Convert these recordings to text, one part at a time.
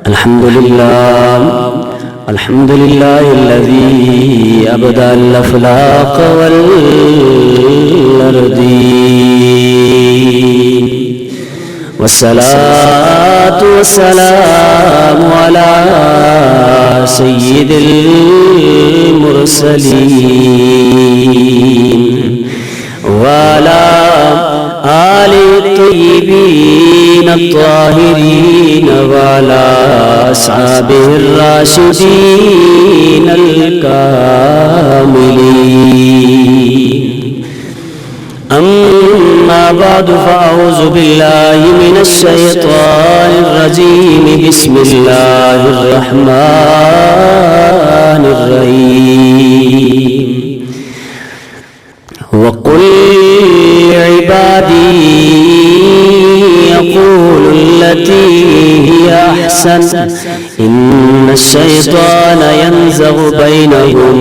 الحمد لله الذي أبدى الأفلاق والأرضين، والصلاة والسلام على سيد المرسلين وعلى آل الطيبين الطاهرين وعلى أصحابه الراشدين الكاملين. أما بعد فأعوذ بالله من الشيطان الرجيم. بسم الله الرحمن الرحيم. وقل لعبادي يقولوا التي هي أحسن إن الشيطان ينزغ بينهم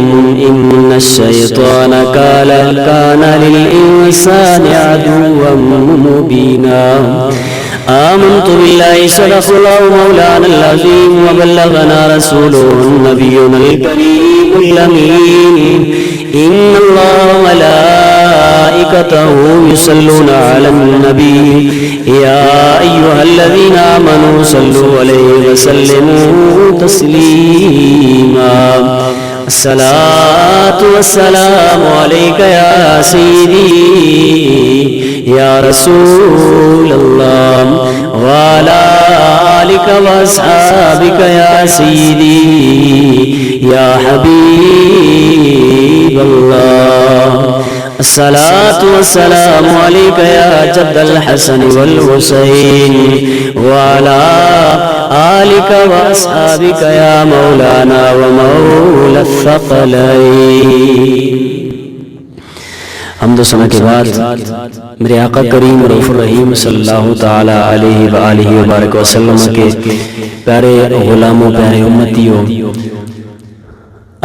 إن الشيطان كان للإنسان عدوا مبينا. آمنت بالله صدق الله مولانا العظيم وبلغنا رسوله نبينا الكريم الأمين. إن الله وملائكته يصلون على النبي يا أيها الذين آمنوا صلوا عليه وسلموا تسليما. الصلاة والسلام عليك يا سيدي يا رسول الله وعلى آلك وأصحابك يا سيدي يا حبيب الله. الصلاة والسلام عليك يا جد الحسن والحسين وعلى آلك وأصحابك يا مولانا ومولى الثقلين. حمد و ثنا کے بعد میرے آقا کریم رؤوف الرحیم صلی اللہ تعالی علیہ وآلہ وبارک وسلم کے پیارے غلاموں، پیارے امتیوں،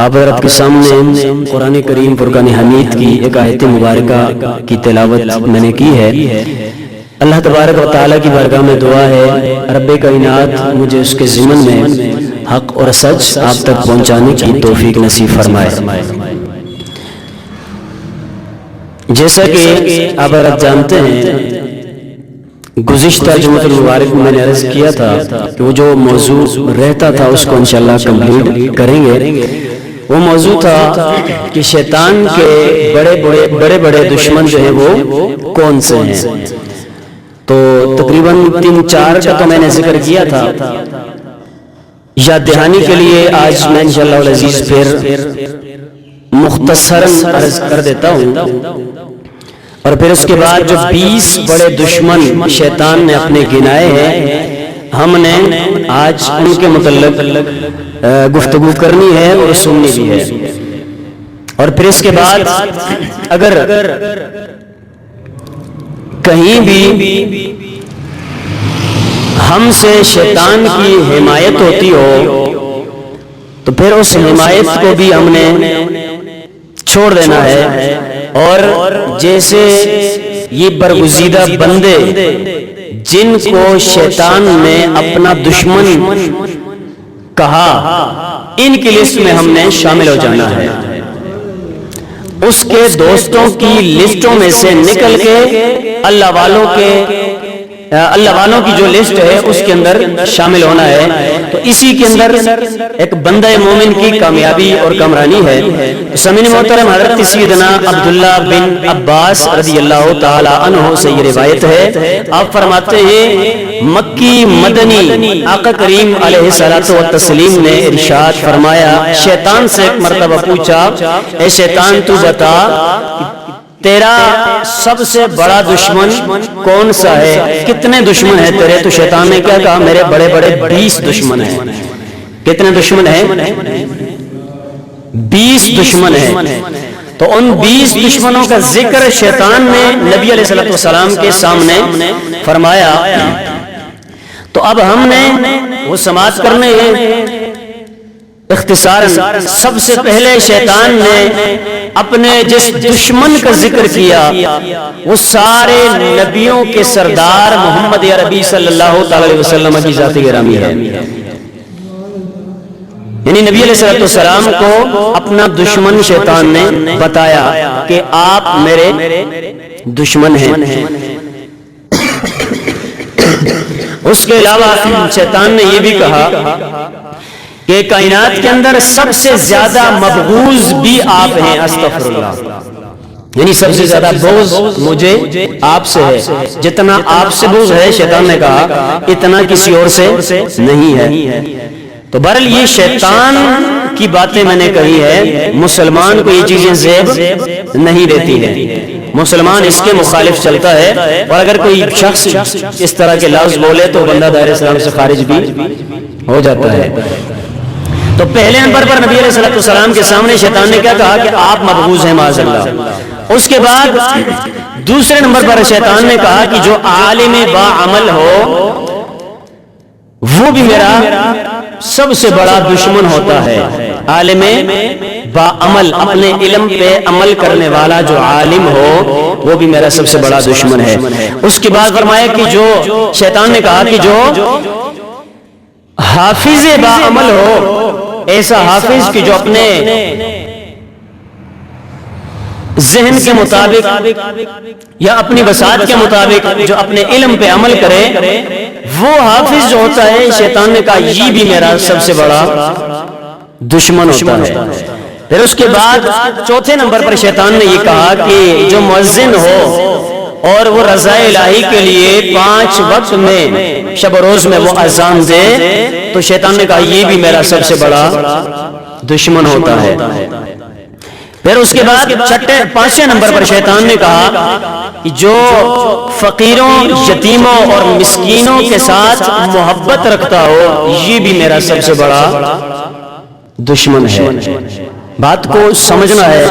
آپ حضرت کے سامنے قرآن کریم فرقان حمید کی ایک آیت مبارکہ کی تلاوت میں نے کی ہے. اللہ تبارک و تعالیٰ کی بارگاہ میں دعا ہے رب کائنات مجھے اس کے ضمن میں حق اور سچ آپ تک پہنچانے کی توفیق نصیب فرمائے. جیسا کہ آپ حضرت جانتے ہیں، گزشتہ جمعہ المبارک میں نے عرض کیا تھا کہ وہ جو موضوع رہتا تھا اس کو انشاءاللہ کمپلیٹ کریں گے. وہ موضوع تھا کہ شیطان کے بڑے بڑے دشمن جو ہیں وہ کون سے ہیں. تو تقریباً 3-4 کا تو میں نے ذکر کیا تھا. یاد دہانی کے لیے آج میں انشاءاللہ العزیز پھر مختصراً عرض کر دیتا ہوں، اور پھر اس کے بعد جو 20 بڑے دشمن شیطان نے اپنے گنائے ہیں ہم نے آج ان کے متعلق گفتگو کرنی ہے اور سننی بھی ہے. اور پھر اس کے بعد اگر کہیں بھی ہم سے شیطان کی حمایت ہوتی ہو تو پھر اس حمایت کو بھی ہم نے چھوڑ دینا ہے. اور جیسے یہ برگزیدہ بندے جن کو شیطان نے اپنا دشمن کہا، ان کی لسٹ میں ہم نے شامل ہو جانا ہے. اس کے دوستوں کی لسٹوں میں سے نکل کے اللہ والوں کی جو لسٹ ہے اس کے اندر شامل ہونا ہے. تو اسی کے اندر ایک بندہ مومن کی کامیابی اور کامرانی ہے. سامعین محترم، حضرت سیدنا عبداللہ بن عباس رضی اللہ تعالی عنہ سے یہ روایت ہے. آپ فرماتے ہیں مکی مدنی آقا کریم علیہ الصلوۃ والتسلیم نے ارشاد فرمایا، شیطان سے ایک مرتبہ پوچھا، اے شیطان تو بتا تیرا سب سے بڑا دشمن کون سا ہے؟ کتنے دشمن ہیں تیرے؟ تو شیطان نے کیا کہا؟ میرے بڑے 20 دشمن ہیں. کتنے دشمن ہیں؟ 20 دشمن ہیں. تو ان 20 دشمنوں کا ذکر شیطان نے نبی علیہ الصلوۃ والسلام کے سامنے فرمایا. تو اب ہم نے وہ سماعت کرنے ہیں. اختصاراً سب سے پہلے شیطان نے اپنے جس دشمن کا ذکر کیا وہ سارے نبیوں کے سردار محمد عربی صلی اللہ علیہ وسلم کی ذات گرامی ہے. یعنی نبی علیہ السلام کو اپنا دشمن شیطان نے بتایا کہ آپ میرے دشمن ہیں۔ اس کے علاوہ شیطان نے یہ بھی کہا کہ کائنات کے اندر سب سے زیادہ مبغوض بھی آپ ہیں، استغفر اللہ، یعنی سب سے زیادہ بغض مجھے آپ سے ہے، جتنا آپ سے بغض ہے شیطان نے کہا اتنا کسی اور سے نہیں ہے۔ تو بہرحال یہ شیطان کی باتیں میں نے کہی ہے، مسلمان کو یہ چیزیں زیب نہیں دیتی ہیں، مسلمان اس کے مخالف چلتا ہے، اور اگر کوئی شخص اس طرح کے لفظ بولے تو بندہ دائرہ اسلام سے خارج بھی ہو جاتا ہے۔ تو پہلے نمبر پر نبی علیہ السلام کے سامنے شیطان نے کیا کہا کہ آپ مبغوض ہیں معاذ اللہ۔ اس کے بعد دوسرے نمبر پر شیطان نے کہا کہ جو عالم با عمل ہو وہ بھی میرا سب سے بڑا دشمن ہوتا ہے۔ عالم با عمل، اپنے علم پہ عمل کرنے والا جو عالم ہو وہ بھی میرا سب سے بڑا دشمن ہے۔ اس کے بعد فرمایا کہ جو شیطان نے کہا کہ جو حافظ با عمل ہو، ایسا حافظ کہ جو اپنے ذہن کے مطابق یا اپنی وسعت کے مطابق جو اپنے علم پہ عمل کرے، وہ حافظ جو ہوتا ہے، شیطان نے کہا یہ بھی میرا سب سے بڑا دشمن ہوتا ہے۔ پھر اس کے بعد چوتھے نمبر پر شیطان نے یہ کہا کہ جو مؤذن ہو اور وہ رضا الہی کے لیے 5 وقت میں شب و روز میں وہ اذان دے، تو شیطان نے کہا یہ بھی میرا سب سے بڑا دشمن ہوتا ہے۔ پھر اس کے بعد پانچویں نمبر پر شیطان نے کہا کہ جو فقیروں، یتیموں اور مسکینوں کے ساتھ محبت رکھتا ہو یہ بھی میرا سب سے بڑا دشمن ہے۔ بات کو سمجھنا ہے،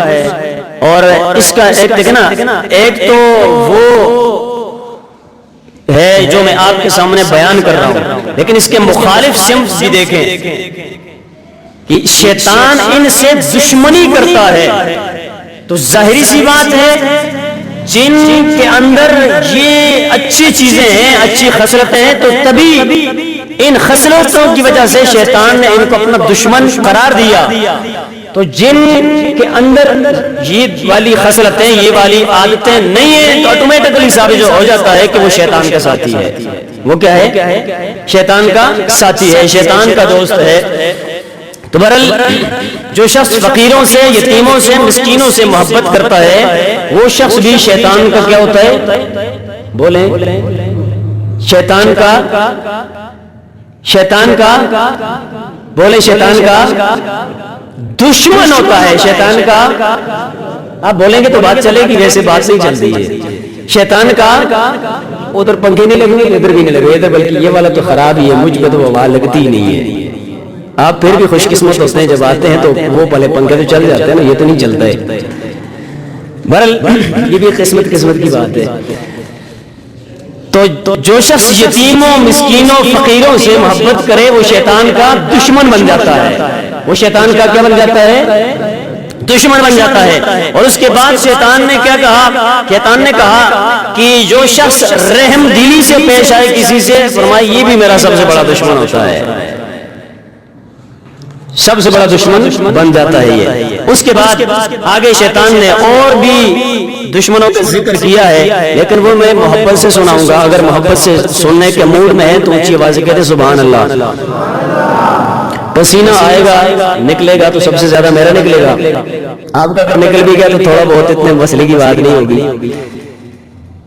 اور اس کا ایک دیکھنا، ایک تو وہ ہے جو میں آپ کے سامنے بیان کر رہا ہوں، لیکن اس کے مخالف سمت بھی دیکھیں کہ شیطان ان سے دشمنی کرتا ہے۔ تو ظاہری سی بات ہے جن کے اندر یہ اچھی چیزیں ہیں، اچھی خصلتیں ہیں، تو تبھی ان خصلتوں کی وجہ سے شیطان نے ان کو اپنا دشمن قرار دیا۔ تو جن کے اندر یہ والی خصلتیں، یہ والی عادتیں نہیں ہیں، تو آٹومیٹکلی ثابت ہو جاتا ہے کہ وہ شیطان کا ساتھی ہے۔ وہ کیا ہے؟ شیطان کا ساتھی ہے، شیطان کا دوست ہے۔ تو بہرحال جو شخص فقیروں سے، یتیموں سے، مسکینوں سے محبت کرتا ہے وہ شخص بھی شیطان کا کیا ہوتا ہے؟ بولیں، شیطان کا بولیں، شیطان کا دشمن ہوتا ہے۔ شیطان کا، آپ بولیں گے تو بات چلے گی، ویسے بات نہیں چلتی ہے۔ شیطان کا ادھر پنکھے نہیں لگیں گے، ادھر بھی نہیں لگے ادھر، بلکہ یہ والا تو خراب ہی ہے، مجھ پہ تو وہ لگتی ہی نہیں ہے۔ آپ پھر بھی خوش قسمت ہوتے ہیں، جب آتے ہیں تو وہ پہلے پنکھے تو چل جاتے ہیں نا، یہ تو نہیں چلتا ہے۔ بہرحال یہ بھی قسمت کی بات ہے۔ تو جو شخص یتیموں، مسکینوں، فقیروں سے محبت کرے وہ شیطان کا دشمن بن جاتا ہے۔ وہ شیطان کا کیا بن جاتا ہے؟ دشمن بن جاتا ہے۔ اور اس کے بعد شیطان نے کیا کہا؟ شیطان نے کہا کہ جو شخص رحم دلی سے پیش آئے کسی سے، فرمائے یہ بھی میرا سب سے بڑا دشمن ہوتا ہے، سب سے بڑا دشمن بن جاتا ہے یہ۔ اس کے بعد آگے شیطان نے اور بھی دشمنوں کا ذکر کیا ہے، لیکن وہ میں محبت سے سناؤں گا۔ اگر محبت سے سننے کے موڈ میں ہے تو اونچی آواز سے کہتے سبحان اللہ۔ پسینہ آئے گا، نکلے گا تو سب سے زیادہ میرا نکلے گا، آپ کا نکل بھی گیا تو تھوڑا بہت اتنے مسئلے کی بات نہیں ہوگی،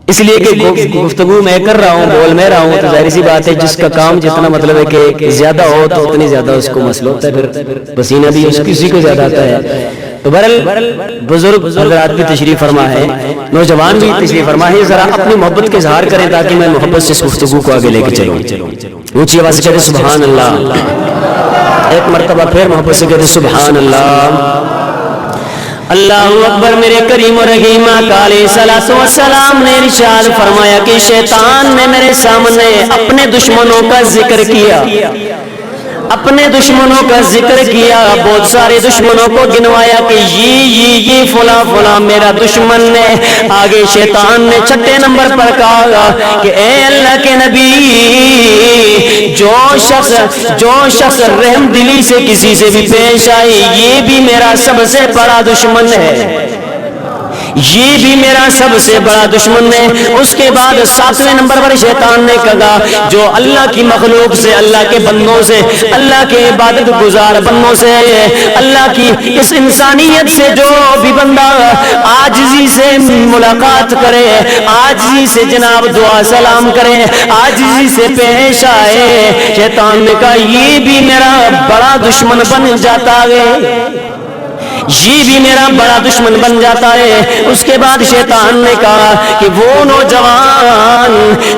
اس لیے کہ گفتگو میں کر رہا ہوں، بول میں رہا ہوں، تو ظاہر سی بات ہے جس کا کام جتنا مطلب ہے کہ زیادہ ہو تو اتنی زیادہ اس کو مسئلہ ہوتا ہے، پھر پسینہ بھی کسی کو زیادہ آتا ہے۔ تو بہرحال بزرگ حضرات بھی تشریف فرما ہے، نوجوان بھی تشریف فرما ہے، ذرا اپنی محبت کے اظہار کریں تاکہ میں محبت سے اس گفتگو کو آگے لے کے چلوں۔ اونچی آواز سے کہتے سبحان اللہ، ایک مرتبہ پھر محبت سے کہتے سبحان اللہ۔ اللہ اکبر۔ میرے کریم و رحیم آقا علیہ الصلوۃ والسلام نے ارشاد فرمایا کہ شیطان نے میرے سامنے اپنے دشمنوں کا ذکر کیا، اپنے دشمنوں کا ذکر کیا، بہت سارے دشمنوں کو گنوایا کہ یہ فلاں فلاں میرا دشمن ہے۔ آگے شیطان نے چھٹے نمبر پر کہا کہ اے اللہ کے نبی، جو شخص رحم دلی سے کسی سے بھی پیش آئے یہ بھی میرا سب سے بڑا دشمن ہے، یہ بھی میرا سب سے بڑا دشمن ہے۔ اس کے بعد 7ویں نمبر پر شیطان نے کہا جو اللہ کی مخلوق سے، اللہ کے بندوں سے، اللہ کے عبادت گزار بندوں سے، اللہ کی اس انسانیت سے جو بھی بندہ عاجزی سے ملاقات کرے، عاجزی سے جناب دعا سلام کرے، عاجزی سے پیش آئے، شیطان نے کہا یہ بھی میرا بڑا دشمن بن جاتا ہے، یہ بھی میرا بڑا دشمن بن جاتا ہے۔ اس کے بعد شیطان نے کہا کہ وہ نوجوان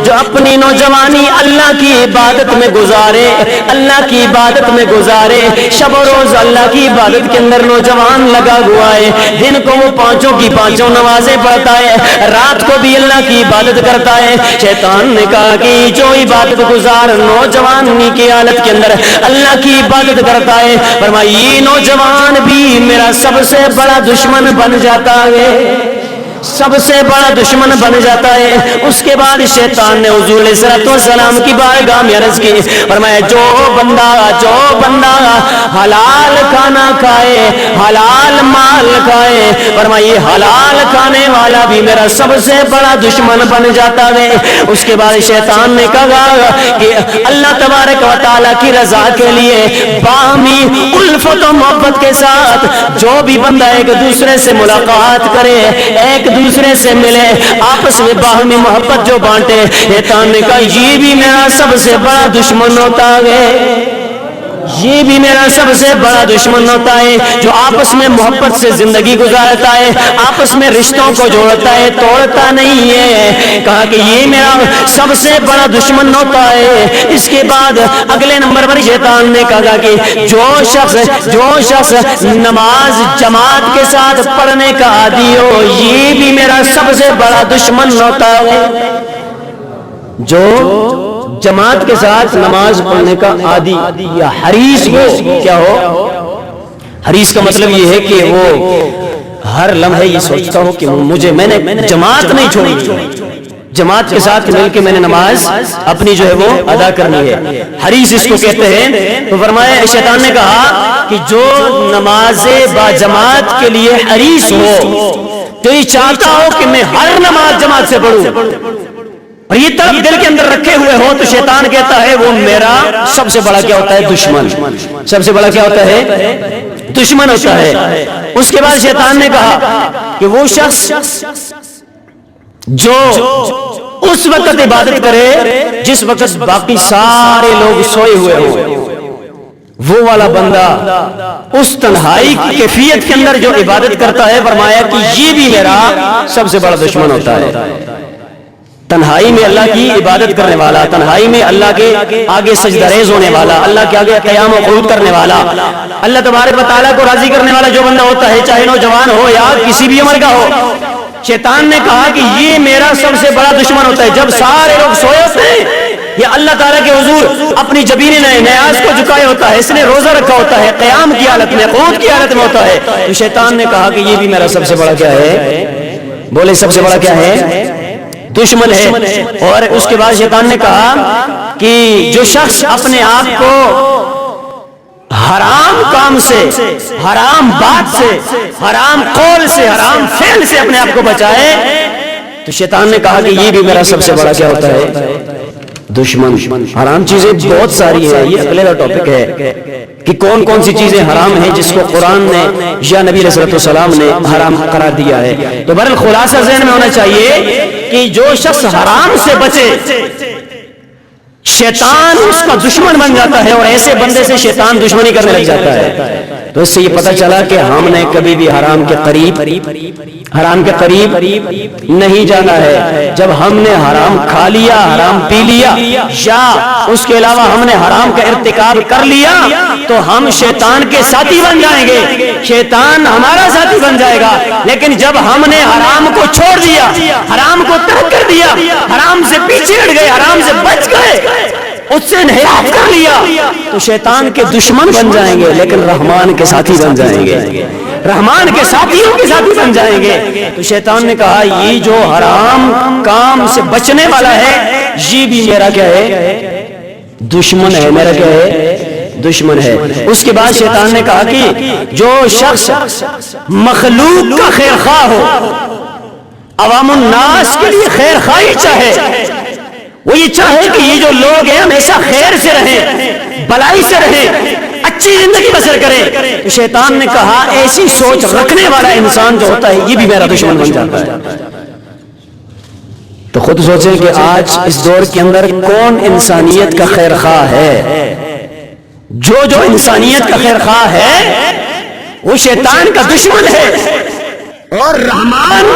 جو اپنی نوجوانی اللہ کی عبادت میں گزارے، اللہ کی عبادت میں گزارے، شب و روز اللہ کی عبادت کے اندر نوجوان لگا ہوا ہے، دن کو وہ پانچوں کی پانچوں نمازیں پڑھتا ہے، رات کو بھی اللہ کی عبادت کرتا ہے۔ شیطان نے کہا کہ جو عبادت گزار نوجوانی کی حالت کے اندر اللہ کی عبادت کرتا ہے، فرمایا یہ نوجوان بھی میرا سب سے بڑا دشمن بن جاتا ہے، سب سے بڑا دشمن بن جاتا ہے۔ اس کے بعد شیطان نے حضور علیہ الصلوۃ والسلام کی بارگاہ میں عرض کی، فرمایا جو بندہ حلال کھانا کھائے، حلال مال کھائے، فرمایا یہ حلال کھانے والا بھی میرا سب سے بڑا دشمن بن جاتا ہے۔ اس کے بعد شیطان نے کہا کہ اللہ تبارک و تعالیٰ کی رضا کے لیے باہمی الفت و محبت کے ساتھ جو بھی بندہ ایک دوسرے سے ملاقات کرے، ایک دوسرے سے ملے، آپس میں باہمی محبت جو بانٹے، شیطان نے کہا یہ بھی میرا سب سے بڑا دشمن ہوتا ہے، یہ بھی میرا سب سے بڑا دشمن ہوتا ہے جو آپس میں محبت سے زندگی گزارتا ہے، آپس میں رشتوں کو جوڑتا ہے، توڑتا نہیں ہے۔ کہا کہ یہ میرا سب سے بڑا دشمن ہوتا ہے۔ اس کے بعد اگلے نمبر پر شیطان نے کہا کہ جو شخص نماز جماعت کے ساتھ پڑھنے کا عادی ہو یہ بھی میرا سب سے بڑا دشمن ہوتا ہے، جو جماعت کے ساتھ نماز پڑھنے کا عادی یا حریص ہو۔ کیا ہو؟ حریص کا مطلب یہ ہے کہ وہ ہر لمحے یہ سوچتا ہو کہ میں نے جماعت نہیں چھوڑی، جماعت کے ساتھ مل کے میں نے نماز اپنی جو ہے وہ ادا کرنی ہے، حریص اس کو کہتے ہیں۔ تو فرمایا شیطان نے کہا کہ جو نماز با جماعت کے لیے حریص ہو، تو یہ چاہتا ہو کہ میں ہر نماز جماعت سے پڑھوں، اور یہ طرف دل کے اندر رکھے ہوئے ہو، تو شیطان کہتا ہے وہ میرا سب سے بڑا کیا ہوتا ہے؟ دشمن۔ سب سے بڑا کیا ہوتا ہے؟ دشمن ہوتا ہے۔ اس کے بعد شیطان نے کہا کہ وہ شخص جو اس وقت عبادت کرے جس وقت باقی سارے لوگ سوئے ہوئے ہوں، وہ والا بندہ اس تنہائی کی کیفیت کے اندر جو عبادت کرتا ہے، فرمایا کہ یہ بھی میرا سب سے بڑا دشمن ہوتا ہے۔ تنہائی میں اللہ کی عبادت کرنے والا، تنہائی میں اللہ کے آگے سجدہ ریز ہونے والا، اللہ کے آگے قیام و قعود کرنے والا، اللہ تبارک و تعالیٰ کو راضی کرنے والا جو بندہ ہوتا ہے، چاہے نوجوان ہو یا کسی بھی عمر کا ہو، شیطان نے کہا کہ یہ میرا سب سے بڑا دشمن ہوتا ہے۔ جب سارے لوگ سوئے ہوتے ہیں، یہ اللہ تعالیٰ کے حضور اپنی جبین نیاز کو جھکائے ہوتا ہے، اس نے روزہ رکھا ہوتا ہے، قیام کی حالت میں، قعود کی حالت میں ہوتا ہے، تو شیطان نے کہا کہ یہ بھی میرا سب سے بڑا کیا ہے؟ بولے سب سے بڑا کیا ہے؟ دشمن ہے۔ اور اس کے بعد شیطان نے کہا کہ جو شخص اپنے آپ کو حرام کام سے، حرام بات سے، حرام قول سے، حرام فعل سے اپنے آپ کو بچائے، تو شیطان نے کہا کہ یہ بھی میرا سب سے بڑا کیا ہوتا ہے؟ دشمن۔ حرام چیزیں بہت ساری ہیں، یہ اگلے ٹاپک ہے کہ کون کون سی چیزیں حرام ہیں جس کو قرآن نے یا نبی علیہ الصلوۃ والسلام نے حرام قرار دیا ہے۔ تو بہرحال خلاصہ ذہن میں ہونا چاہیے کہ جو شخص حرام سے بچے شیطان اس کا دشمن بن جاتا ہے، اور ایسے بندے سے شیطان دشمنی کرنے لگ جاتا ہے۔ تو اس سے یہ پتہ چلا کہ ہم نے کبھی بھی حرام کے قریب نہیں جانا ہے۔ جب ہم نے حرام کھا لیا، حرام پی لیا، یا اس کے علاوہ ہم نے حرام کا ارتکاب کر لیا، تو ہم شیطان کے ساتھی بن جائیں گے، شیطان ہمارا ساتھی بن جائے گا۔ لیکن جب ہم نے حرام کو چھوڑ دیا، حرام کو ترک کر دیا، حرام سے پیچھے ہٹ گئے، حرام سے بچ گئے، اس سے انحراف کر لیا تو شیطان کے دشمن بن جائیں گے لیکن رحمان کے ساتھی بن جائیں گے، رحمان کے ساتھیوں کے ساتھی بن جائیں گے۔ تو شیطان نے کہا یہ جو حرام کام سے بچنے والا ہے یہ بھی میرا کیا ہے؟ دشمن ہے، میرا کیا ہے؟ دشمن ہے۔ اس کے بعد شیطان نے کہا کہ جو شخص مخلوق کا خیر خواہ ہو، عوام الناس کے لیے خیر خواہی چاہے، وہ یہ چاہے کہ یہ جو لوگ ہیں ہمیشہ خیر سے رہیں، بلائی سے رہیں، اچھی زندگی بسر کریں، تو شیطان نے کہا ایسی سوچ رکھنے والا انسان جو ہوتا ہے یہ بھی میرا دشمن بن جاتا ہے۔ تو خود سوچیں کہ آج اس دور کے اندر کون انسانیت کا خیر خواہ ہے؟ جو انسانیت کا خیر خواہ ہے وہ شیطان کا دشمن ہے اور رحمان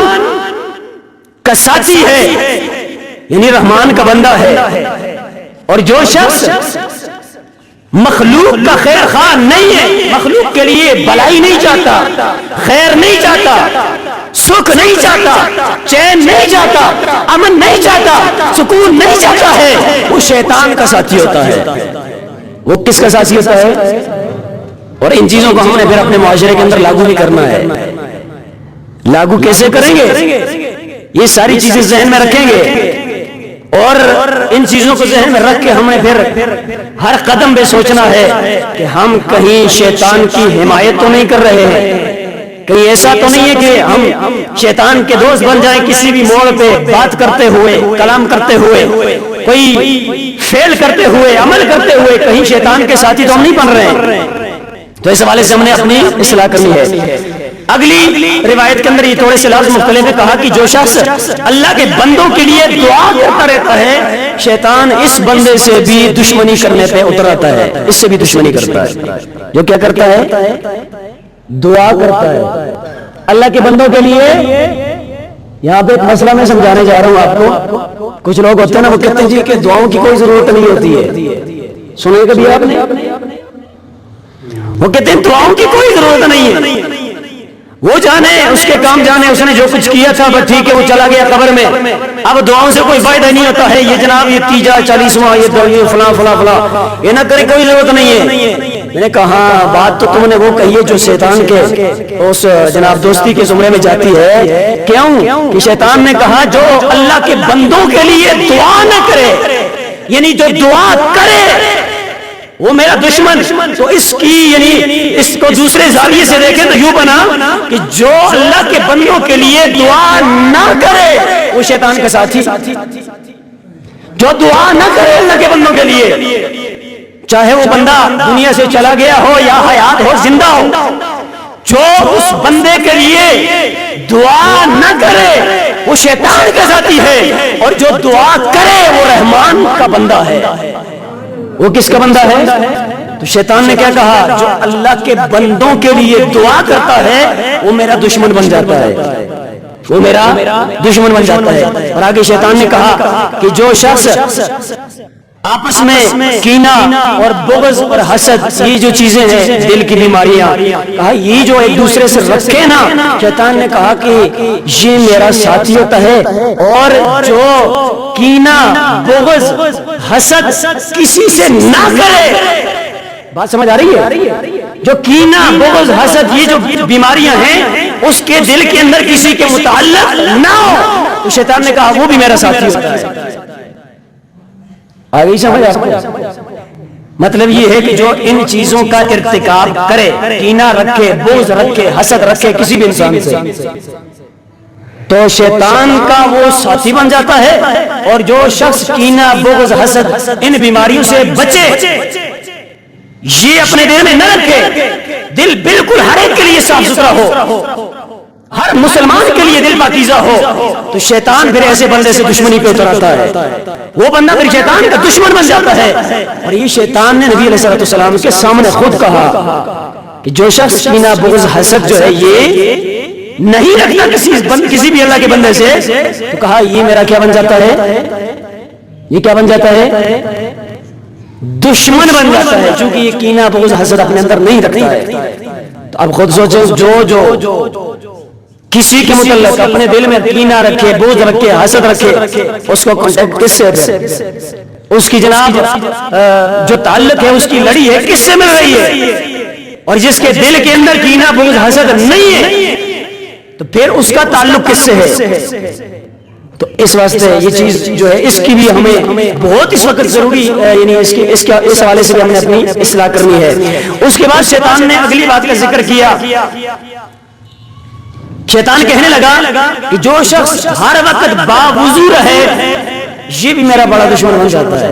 کا ساتھی ہے، یعنی رحمان کا بندہ ہے۔ اور جو شخص مخلوق کا خیر خواہ نہیں ہے، مخلوق کے لیے بلائی نہیں چاہتا، خیر نہیں چاہتا، سکھ نہیں چاہتا، چین نہیں چاہتا، امن نہیں چاہتا، سکون نہیں چاہتا ہے، وہ شیطان کا ساتھی ہوتا ہے۔ وہ کس کا ساتھی ہوتا ہے؟ اور ان چیزوں کو ہم نے پھر اپنے معاشرے کے اندر لاگو بھی کرنا ہے۔ لاگو کیسے کریں گے؟ یہ ساری چیزیں ذہن میں رکھیں گے اور ان چیزوں کو ذہن میں رکھ کے ہمیں پھر ہر قدم پہ سوچنا ہے کہ ہم کہیں شیطان کی حمایت تو نہیں کر رہے ہیں، کہیں ایسا تو نہیں ہے کہ ہم شیطان کے دوست بن جائیں، کسی بھی موڑ پہ بات کرتے ہوئے، کلام کرتے ہوئے، کوئی فعل کرتے ہوئے، عمل کرتے ہوئے کہیں شیطان کے ساتھی تو ہم نہیں بن رہے ہیں۔ تو اس حوالے سے ہم نے اپنی اصلاح کرنی ہے۔ اگلی روایت کے اندر یہ تھوڑے سے لفظ مختلف ہے، کہا کہ جو شخص اللہ کے بندوں کے لیے دعا کرتا رہتا ہے شیطان اس بندے سے بھی دشمنی کرنے پہ اتر آتا ہے، اس سے بھی دشمنی کرتا ہے۔ جو کیا کرتا ہے؟ دعا کرتا ہے اللہ کے بندوں کے لیے۔ یہاں پہ ایک مسئلہ میں سمجھانے جا رہا ہوں آپ کو۔ کچھ لوگ ہوتے ہیں نا وہ کہتے ہیں جی کہ دعاؤں کی کوئی ضرورت نہیں ہوتی ہے، سنیں کبھی آپ نے؟ وہ کہتے ہیں دعاؤں کی کوئی ضرورت نہیں ہے، وہ جانے اس کے کام جانے، اس نے جو کچھ کیا تھا بس ٹھیک ہے، وہ چلا گیا قبر میں، اب دعاؤں سے کوئی فائدہ نہیں ہوتا ہے، یہ جناب یہ تیجا 40واں یہ فلاں فلاں فلاں یہ نہ کرے، کوئی ضرورت نہیں ہے۔ میں نے کہا بات تو تم نے وہ کہی ہے جو شیطان کے اس جناب دوستی کے زمرے میں جاتی ہے۔ کیوں کہ شیطان نے کہا جو اللہ کے بندوں کے لیے دعا نہ کرے، یعنی جو دعا کرے وہ میرا دشمن۔ تو اس کی یعنی اس کو دوسرے زاویے سے دیکھیں تو یوں بنا کہ جو اللہ کے بندوں کے لیے دعا نہ کرے وہ شیطان کا ساتھی، جو دعا نہ کرے اللہ کے بندوں کے لیے، چاہے وہ بندہ دنیا سے چلا گیا ہو یا حیات ہو، زندہ ہو، جو اس بندے کے لیے دعا نہ کرے وہ شیطان کا ساتھی ہے، اور جو دعا کرے وہ رحمان کا بندہ ہے۔ وہ کس کا بندہ ہے؟ تو شیطان نے کیا کہا؟ جو اللہ کے بندوں کے لیے دعا کرتا ہے وہ میرا دشمن بن جاتا ہے، وہ میرا دشمن بن جاتا ہے۔ اور آگے شیطان نے کہا کہ جو شخص آپس میں کینہ اور بغض اور حسد، یہ جو چیزیں ہیں دل کی بیماریاں، کہا یہ جو ایک دوسرے سے رکھے نا، شیطان نے کہا کہ یہ میرا ساتھی ہوتا ہے۔ اور جو کینہ بغض حسد کسی سے نہ کرے، بات سمجھ آ رہی ہے؟ جو کینہ بغض حسد یہ جو بیماریاں ہیں اس کے دل کے اندر کسی کے متعلق نہ ہو، تو شیطان نے کہا وہ بھی میرا ساتھی ہوتا ہے۔ آگے سمجھ آ سکتا؟ مطلب یہ ہے کہ جو ان چیزوں کا ارتکاب کرے، کینہ رکھے، بغض رکھے، حسد رکھے کسی بھی انسان سے، تو شیطان کا وہ ساتھی بن جاتا ہے۔ اور جو شخص کینہ بغض حسد ان بیماریوں سے بچے، یہ اپنے دل میں نہ رکھے، دل بالکل ہر ایک کے لیے صاف ستھرا ہو، ہر مسلمان کے لیے دل پاکیزہ ہو، تو شیطان پھر ایسے بندے سے دشمنی پہ اتر آتا ہے، وہ بندہ پھر شیطان کا دشمن بن جاتا ہے۔ اور یہ شیطان نے نبی علیہ السلام کے سامنے خود کہا کہ جو شخص کینہ بغض حسد جو ہے یہ نہیں رکھتا کسی بھی اللہ کے بندے سے، تو کہا یہ میرا کیا بن جاتا ہے؟ یہ کیا بن جاتا ہے؟ دشمن بن جاتا ہے، چونکہ یہ کینہ بغض حسد اپنے اندر نہیں رکھتا ہے۔ تو اب خود سوچیں، جو کسی کے متعلق اپنے دل میں کینہ رکھے، بغض رکھے، حسد رکھے، اس کو کانٹیکٹ کس سے ہے؟ اس کی جناب جو تعلق ہے اس کی لڑی ہے کس سے مل رہی ہے، اور جس کے دل کے اندر کینہ بغض حسد نہیں ہے تو پھر اس کا تعلق کس سے ہے؟ تو اس واسطے یہ چیز جو ہے اس کی بھی ہمیں بہت اس وقت ضروری یعنی اس حوالے سے بھی ہم نے اپنی اصلاح کرنی ہے۔ اس کے بعد شیطان نے اگلی بات کا ذکر کیا، شیطان کہنے لگا کہ جو شخص ہر وقت باوضو رہے یہ بھی میرا بڑا دشمن بن جاتا ہے،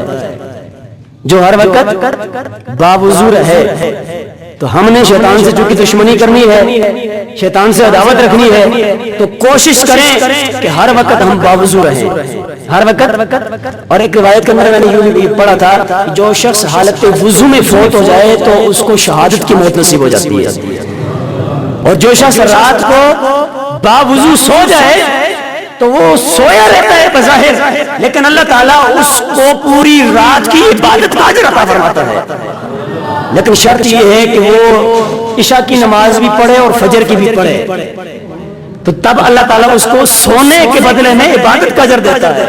جو ہر وقت باوضو رہے۔ تو ہم نے شیطان سے چونکہ دشمنی کرنی ہے، شیطان سے عداوت رکھنی ہے، تو کوشش کریں کہ ہر وقت ہم باوضو رہیں، ہر وقت۔ اور ایک روایت کے اندر میں نے یہ پڑھا تھا جو شخص حالت وضو میں فوت ہو جائے تو اس کو شہادت کی موت نصیب ہو جاتی ہے، اور جو شخص رات کو باوضو سو جائے تو وہ سویا رہتا ہے بظاہر، لیکن اللہ تعالیٰ اس کو پوری رات کی عبادت کا اجر عطا فرماتا ہے۔ لیکن شرط یہ ہے کہ وہ عشاء کی نماز بھی پڑھے اور فجر کی بھی پڑھے، تو تب اللہ تعالیٰ اس کو سونے کے بدلے میں عبادت کا اجر دیتا ہے،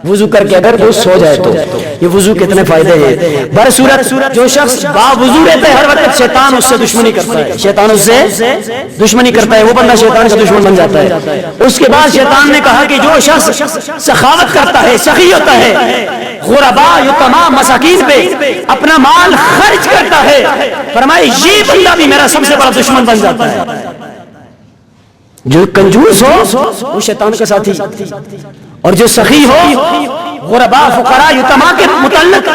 وضو کر کے اگر وہ سو جائے تو۔ یہ وضو کتنے فائدے ہیں۔ برصورت جو شخص باوضو رہتا ہے ہر وقت شیطان اس سے دشمنی کرتا ہے، شیطان اس سے دشمنی کرتا ہے، وہ بندہ شیطان کا دشمن بن جاتا ہے۔ اس کے بعد شیطان نے کہا کہ جو شخص سخاوت کرتا ہے، سخی ہوتا ہے، غربا یتما مساکین پہ اپنا مال خرچ کرتا ہے، فرمائے یہ بندہ بھی میرا سب سے بڑا دشمن بن جاتا ہے۔ جو کنجوس ہو وہ شیطان کا ساتھی، اور جو سخی ہو غربا فقراء یتما کے متعلق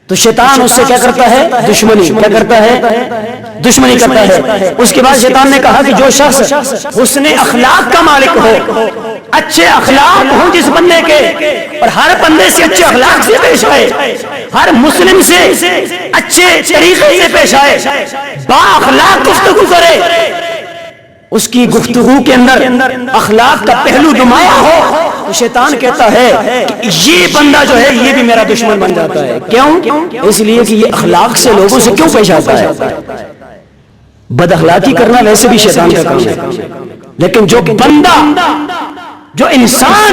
تو شیطان اس سے کیا کرتا ہے؟ دشمنی کیا کرتا ہے؟ دشمنی کرتا ہے۔ اس کے بعد شیطان نے کہا کہ جو شخص حسن اخلاق کا مالک ہو، اچھے اخلاق ہوں جس بندے کے، اور ہر بندے سے اچھے اخلاق سے پیش آئے، ہر مسلم سے اچھے طریقے سے پیش آئے، با اخلاق گفتگو کرے، اس کی گفتگو کے اندر اخلاق کا پہلو نمایاں ہو، تو شیطان کہتا ہے کہ یہ بندہ جو ہے یہ بھی میرا دشمن بن جاتا ہے۔ کیوں؟ اس لیے کہ یہ اخلاق سے لوگوں سے کیوں پیش آتا ہے؟ بد اخلاقی کرنا ویسے بھی شیطان کا کام ہے، لیکن جو بندہ جو انسان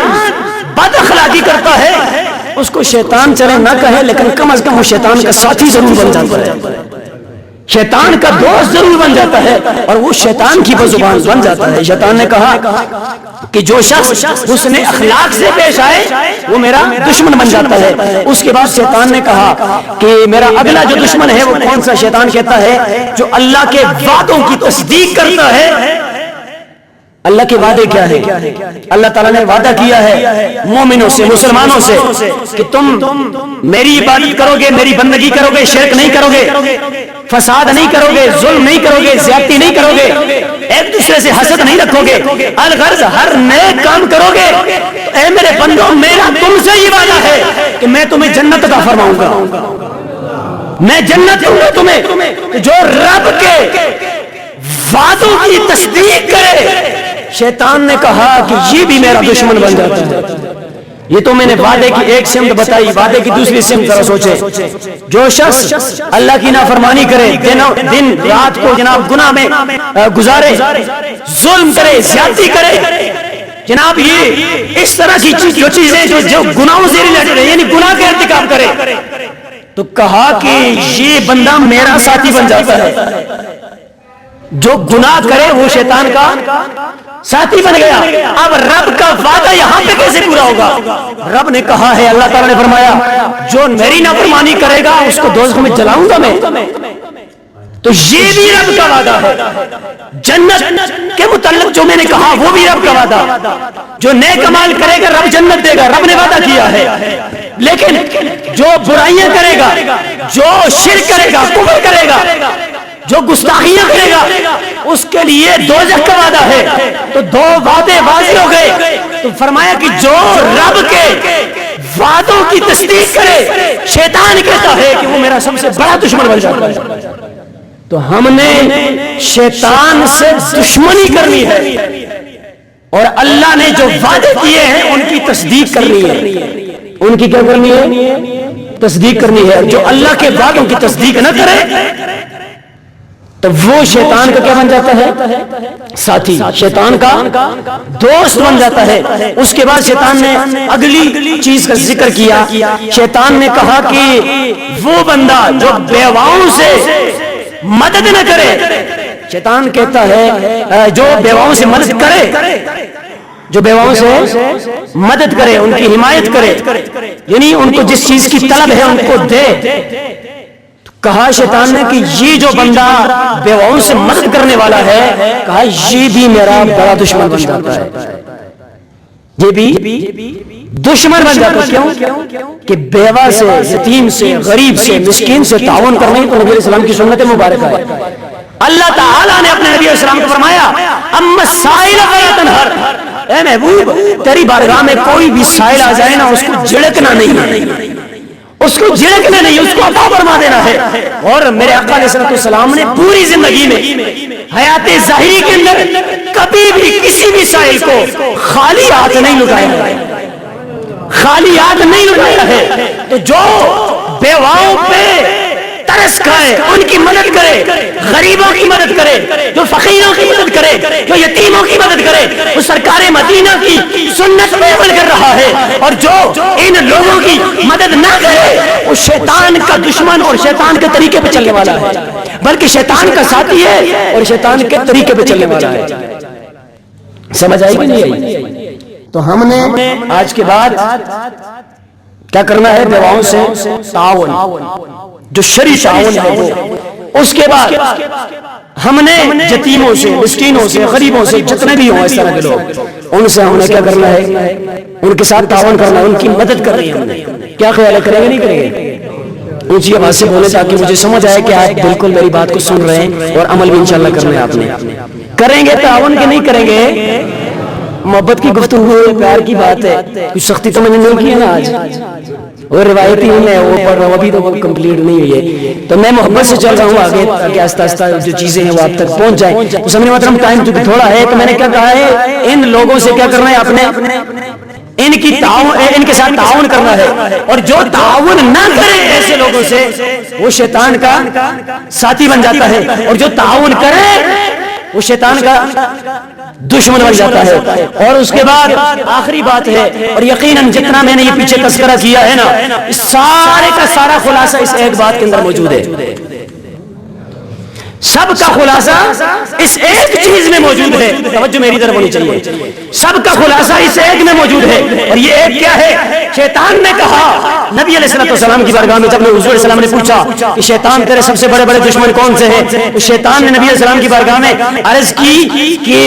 بد اخلاقی کرتا ہے اس کو شیطان چلے نہ کہے لیکن کم از کم وہ شیطان کا ساتھی ضرور بن جاتا ہے، شیطان کا دوست ضرور بن جاتا ہے، اور وہ شیطان کی زبان بن جاتا ہے۔ شیطان نے کہا کہ جو شخص حسن اخلاق سے پیش آئے وہ میرا دشمن بن جاتا ہے۔ اس کے بعد شیطان نے کہا کہ میرا اگلا جو دشمن ہے وہ کون سا؟ شیطان کہتا ہے جو اللہ کے وعدوں کی تصدیق کرتا ہے۔ اللہ کے وعدے کیا ہے؟ اللہ تعالیٰ نے وعدہ کیا ہے مومنوں سے، مسلمانوں سے کہ تم میری عبادت کرو گے، میری بندگی کرو گے، شرک نہیں کرو گے، فساد نہیں کرو گے، ظلم نہیں کرو گے، زیادتی نہیں کرو گے، ایک دوسرے سے حسد نہیں رکھو گے، الغرض ہر نیک کام کرو گے، تو اے میرے بندوں میرا تم سے یہ وعدہ ہے کہ میں تمہیں جنت عطا فرماؤں گا، میں جنت دوں گا تمہیں۔ جو رب کے وعدوں کی تصدیق کرے، شیطان نے کہا کہ یہ بھی میرا دشمن بن جاتا ہے۔ یہ تو میں نے وعدے کی ایک سمت بتائی، وعدے کی دوسری سمت ذرا سوچے۔ جو شخص اللہ کی نافرمانی کرے، دن رات کو جناب گناہ میں گزارے، ظلم کرے، زیادتی کرے، جناب یہ اس طرح کی جو چیزیں جو گناہوں سے ریلیٹڈ ہے، یعنی گناہ کا ارتکاب کرے، تو کہا کہ یہ بندہ میرا ساتھی بن جاتا ہے۔ جو گناہ کرے وہ شیطان کا ساتھی بن گیا۔ اب رب کا وعدہ یہاں پہ کیسے پورا ہوگا؟ رب نے کہا ہے، اللہ تعالیٰ نے فرمایا جو میری نافرمانی کرے گا اس کو دوزخ میں جلاؤں گا میں، تو یہ بھی رب کا وعدہ ہے۔ جنت کے متعلق جو میں نے کہا وہ بھی رب کا وعدہ، جو نیک عمل کرے گا رب جنت دے گا، رب نے وعدہ کیا ہے۔ لیکن جو برائیاں کرے گا، جو شرک کرے گا، کفر کرے گا، جو گستاخیاں کرے گا، اس کے لیے دوزخ کا وعدہ ہے۔ تو دو وعدے واضح ہو گئے۔ تو فرمایا کہ جو رب کے وعدوں کی تصدیق کرے، شیطان کہتا ہے کہ وہ میرا سب سے بڑا دشمن بن جاتا ہے۔ تو ہم نے شیطان سے دشمنی کرنی ہے، اور اللہ نے جو وعدے کیے ہیں ان کی تصدیق کرنی ہے۔ ان کی کیا کرنی ہے؟ تصدیق کرنی ہے۔ جو اللہ کے وعدوں کی تصدیق نہ کرے تو وہ شیطان کا کیا بن جاتا ہے؟ ساتھی، شیطان کا دوست بن جاتا ہے۔ اس کے بعد شیطان نے اگلی چیز کا ذکر کیا، شیطان نے کہا کہ وہ بندہ جو بیواؤں سے مدد نہ کرے، شیطان کہتا ہے جو بیواؤں سے مدد کرے، جو بیواؤں سے مدد کرے، ان کی حمایت کرے، یعنی ان کو جس چیز کی طلب ہے ان کو دے۔ کہا شیطان نے کہ یہ جو بندہ بیواؤں سے مدد کرنے والا ہے، کہا یہ بھی میرا بڑا دشمن بن جاتا ہے، یہ بھی دشمن بن جاتا ہے۔ کیوں؟ کہ بیوہ سے، یتیم سے، غریب سے، مسکین سے تعاون کرنا ہی تو نبی علیہ السلام کی سنت مبارکہ ہے۔ اللہ تعالیٰ نے اپنے نبی علیہ السلام کو فرمایا اما السائل فلا تنہر، اے محبوب تیری بارگاہ میں کوئی بھی سائل آ جائے نا، اس کو جھڑکنا نہیں ہے، اس کو جھڑکنا نہیں، اس کو عطا فرما دینا ہے۔ اور میرے آقا علیہ السلام نے پوری زندگی میں حیات ظاہری کے اندر کبھی بھی کسی بھی سائل کو خالی ہاتھ نہیں لٹایا، خالی ہاتھ نہیں لٹایا ہے۔ تو جو بیواؤں پہ ترس کھائے ان کی مدد کرے، غریبوں کی مدد کرے، جو فقیروں کی مدد کرے، جو یتیموں کی مدد کرے، وہ سرکار مدینہ کی سنت پہ عمل کر رہا ہے۔ اور جو ان لوگوں کی مدد نہ کرے وہ شیطان کا دشمن اور شیطان کے طریقے پہ چلنے والا ہے، بلکہ شیطان کا ساتھی ہے اور شیطان کے طریقے پہ چلنے والا ہے۔ سمجھ آئی کہ نہیں آئی؟ تو ہم نے آج کے بعد کیا کرنا ہے؟ بیواؤں سے تعاون، جو شرعی تعاون ہے وہ۔ اس کے بعد ہم نے یتیموں سے، مسکینوں سے، غریبوں سے، جتنے بھی ہوں اس طرح کے لوگ، ان سے ہم نے کیا کرنا ہے؟ ان کے ساتھ تعاون کرنا ہے، ان کی مدد کرنی ہے۔ ہم نے کیا خیال ہے، کریں گے نہیں کریں گے؟ اونچی آواز سے بولے تاکہ مجھے سمجھ آئے کہ آپ بالکل میری بات کو سن رہے ہیں اور عمل بھی انشاءاللہ کرنا ہے آپ نے۔ کریں گے تعاون کے نہیں کریں گے؟ محبت کی گفتگو ہے، پیار کی بات ہے، کچھ سختی تو میں نے نہیں کی ہے نا آج، اور روایتی ہوں میں وہ پڑھ رہا ہوں، ابھی تو کمپلیٹ نہیں ہوئی ہے، تو میں محبت سے چل رہا ہوں آگے تاکہ آہستہ آہستہ جو چیزیں ہیں وہ آپ تک پہنچ جائیں۔ اس میں مطلب ٹائم چونکہ تھوڑا ہے تو میں نے کیا کہا ہے، ان لوگوں سے کیا کرنا ہے؟ آپ نے ان کے ساتھ تعاون کرنا ہے، اور جو تعاون نہ کرے ایسے لوگوں سے وہ شیطان کا ساتھی بن جاتا ہے، اور جو تعاون کرے وہ شیطان کا دشمن بن جاتا ہے۔ اور اس کے بعد آخری بات ہے، اور یقیناً جتنا میں نے یہ پیچھے تذکرہ کیا ہے نا، اس سارے کا سارا خلاصہ اس ایک بات کے اندر موجود ہے، سب کا خلاصہ اس ایک چیز میں موجود ہے۔ توجہ میری طرف ہونی چاہیے، سب کا خلاصہ اس ایک میں موجود ہے، اور یہ ایک کیا ہے؟ شیطان نے کہا نبی علیہ السلام کی بارگاہ میں جب حضور علیہ السلام نے پوچھا کہ شیطان تیرے سب سے بڑے بڑے دشمن کون سے ہیں، تو شیطان نے نبی علیہ السلام کی بارگاہ میں عرض کی کہ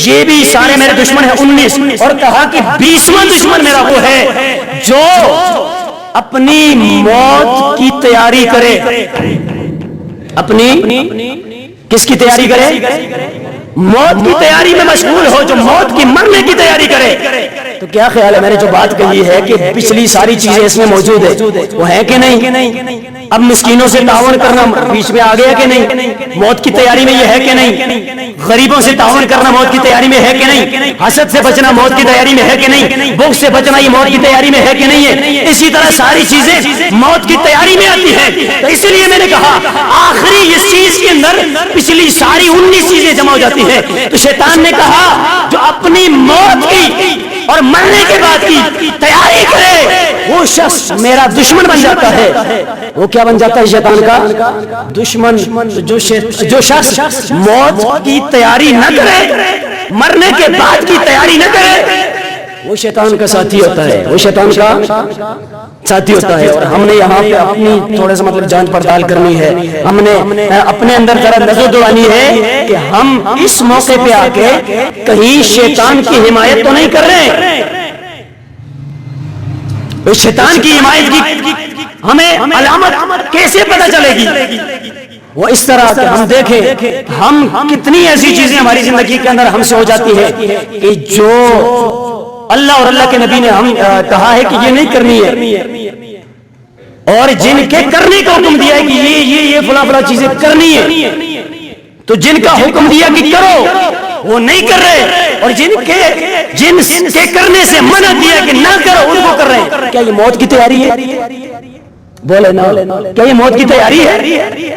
یہ بھی سارے میرے دشمن ہیں 19، اور کہا کہ 20واں دشمن میرا وہ ہے جو اپنی موت کی تیاری کرے۔ اپنی کس کی تیاری کرے؟ موت کی تیاری میں مشغول ہو، جو موت کی مرنے کی تیاری کرے۔ تو کیا خیال ہے، میں نے جو بات کہی ہے کہ پچھلی ساری چیزیں اس میں موجود ہے، وہ ہے کہ نہیں؟ اب مسکینوں سے تعاون کرنا بیچ میں آ گیا کہ نہیں؟ موت کی تیاری میں یہ ہے کہ نہیں؟ غریبوں سے تعاون کرنا موت کی تیاری میں ہے کہ نہیں؟ حسد سے بچنا موت کی تیاری میں ہے کہ نہیں؟ بغض سے بچنا یہ موت کی تیاری میں ہے کہ نہیں ہے؟ اسی طرح ساری چیزیں موت کی تیاری میں آتی ہیں۔ تو اس لیے میں نے کہا آخری اس چیز کے اندر پچھلی ساری 19 چیزیں جمع ہو جاتی ہیں۔ تو شیطان نے کہا جو اپنی موت کی اور مرنے کے بعد کی تیاری کرے وہ شخص میرا دشمن بن جاتا ہے۔ وہ کیا بن جاتا ہے؟ شیطان کا دشمن۔ جو شخص موت کی تیاری نہ کرے، مرنے کے بعد کی تیاری نہ کرے، وہ شیطان کا ساتھی ہوتا ہے، وہ شیطان کا ساتھی ہوتا ہے۔ اور ہم نے یہاں پہ اپنی تھوڑا سا مطلب جانچ پڑتال کرنی ہے، ہم نے اپنے اندر ذرا نظر دوڑانی ہے کہ ہم اس موقع پہ آ کے کہیں شیطان کی حمایت تو نہیں کر رہے۔ شیطان کی حمایت کی ہمیں علامت کیسے پتہ چلے گی؟ وہ اس طرح کہ ہم دیکھیں ہم کتنی ایسی چیزیں ہماری زندگی کے اندر ہم سے ہو جاتی ہے کہ جو اللہ اور اللہ کے نبی نے ہم کہا ہے کہ یہ نہیں کرنی ہے، اور جن کے کرنے کا حکم دیا ہے کہ یہ فلاں فلاں چیزیں کرنی ہے، تو جن کا حکم دیا کہ کرو وہ نہیں کر رہے، اور جن کے کرنے سے منع دیا کہ نہ کرو ان کو کر رہے ہیں۔ کیا یہ موت کی تیاری ہے؟ بولے نا کیا یہ موت کی تیاری ہے؟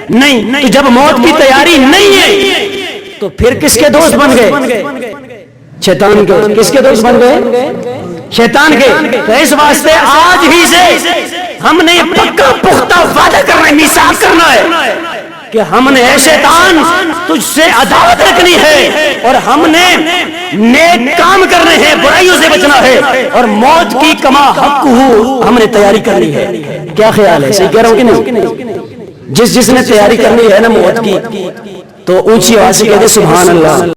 نہیں. تو جب موت کی تیاری نہیں ہے تو پھر کس کے دوست بن گئے؟ شیطان کے. کس کے دوست بن گئے؟ شیطان کے. تو اس واسطے آج ہی سے ہم نے پکا پختہ وعدہ کرنا ہے، میثاق کرنا ہے کہ ہم نے اے شیطان تجھ سے عداوت رکھنی ہے، اور ہم نے نیک کام کرنے ہیں، برائیوں سے بچنا ہے، اور موت کی کما حق ہم نے تیاری کرنی ہے. کیا خیال ہے؟ صحیح کہہ رہا ہوں کہ نہیں؟ جس نے تیاری کرنی ہے نا موت کی تو اونچی آواز سے کہتے سبحان اللہ.